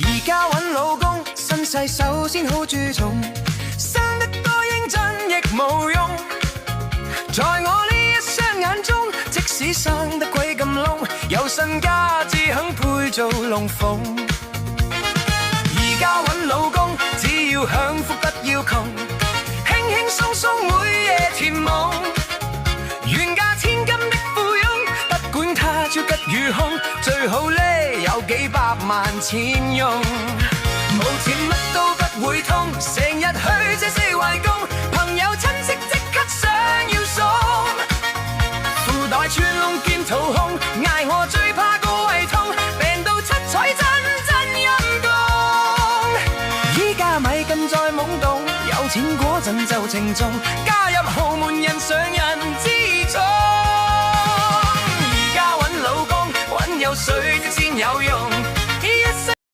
而家搵老公，身世首先好注重，生得多英俊亦無用。在我呢一雙眼中，即使生得鬼咁窿，有身家只肯配做龍鳳。而家搵老公，只要享福不要窮，輕輕鬆鬆每夜甜夢。願嫁千金的富翁，不管他朝吉與凶，最好呢有幾百萬錢用。冇錢乜都不會通，成日去這四圍公，朋友親戚即刻想要送。褲袋穿窿見掏空，嗌我最怕個胃痛，病到七彩真陰公。依家咪更再懵懂，有錢嗰陣就稱重，加入豪門人上人之中。而家搵老公，搵有水先有用。